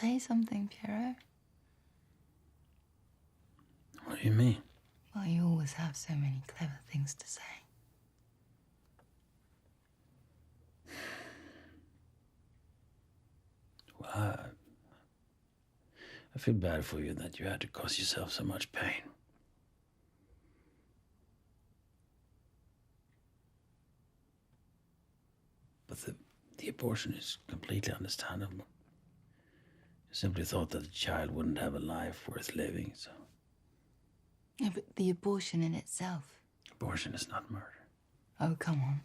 Say something, Piero. What do you mean? Well, you always have so many clever things to say. Well, I feel bad for you that you had to cause yourself so much pain. But the abortion is completely understandable. You simply thought that the child wouldn't have a life worth living, so... Yeah, but the abortion in itself... Abortion is not murder. Oh, come on.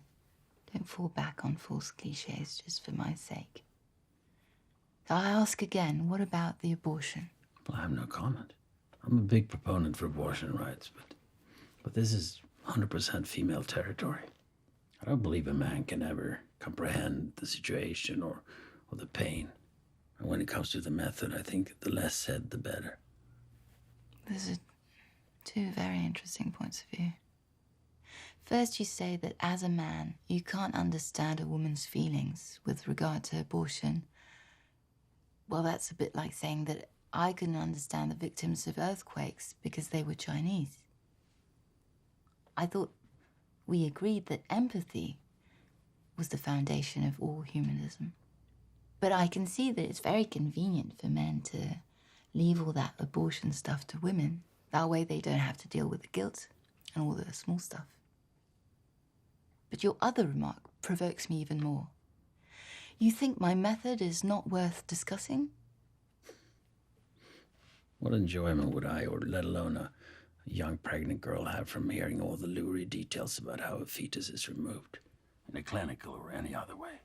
Don't fall back on false cliches just for my sake. So I ask again, what about the abortion? Well, I have no comment. I'm a big proponent for abortion rights, but this is 100% female territory. I don't believe a man can ever comprehend the situation or the pain. And when it comes to the method, I think the less said, the better. Those are two very interesting points of view. First, you say that as a man, you can't understand a woman's feelings with regard to abortion. Well, that's a bit like saying that I couldn't understand the victims of earthquakes because they were Chinese. I thought we agreed that empathy was the foundation of all humanism. But I can see that it's very convenient for men to leave all that abortion stuff to women. That way they don't have to deal with the guilt and all the small stuff. But your other remark provokes me even more. You think my method is not worth discussing? What enjoyment would I, or let alone a young pregnant girl, have from hearing all the lurid details about how a fetus is removed, in a clinical or any other way?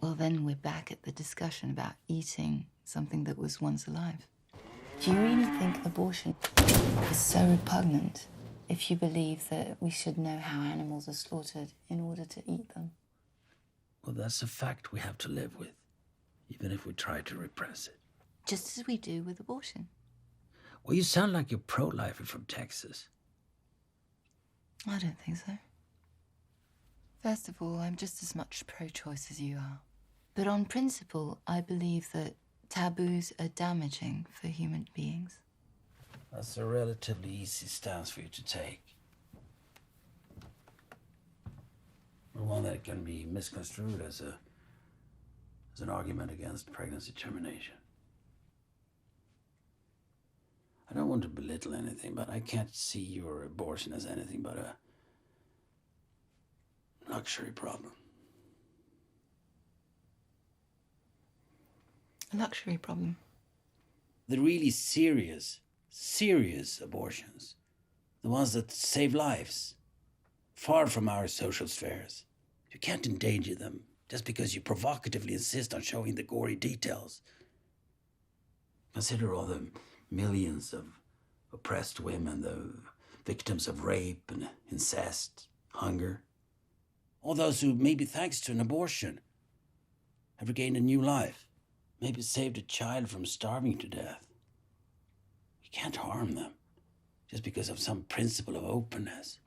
Well, then we're back at the discussion about eating something that was once alive. Do you really think abortion is so repugnant if you believe that we should know how animals are slaughtered in order to eat them? Well, that's a fact we have to live with, even if we try to repress it. Just as we do with abortion. Well, you sound like you're pro-lifer from Texas. I don't think so. First of all, I'm just as much pro-choice as you are. But on principle, I believe that taboos are damaging for human beings. That's a relatively easy stance for you to take. But one that can be misconstrued as an argument against pregnancy termination. I don't want to belittle anything, but I can't see your abortion as anything but a luxury problem. A luxury problem? The really serious abortions, the ones that save lives, far from our social spheres. You can't endanger them just because you provocatively insist on showing the gory details. Consider all the millions of oppressed women, the victims of rape and incest, hunger. All those who, maybe thanks to an abortion, have regained a new life, maybe saved a child from starving to death. You can't harm them just because of some principle of openness.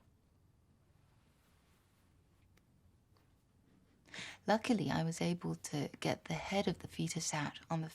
Luckily, I was able to get the head of the fetus out on the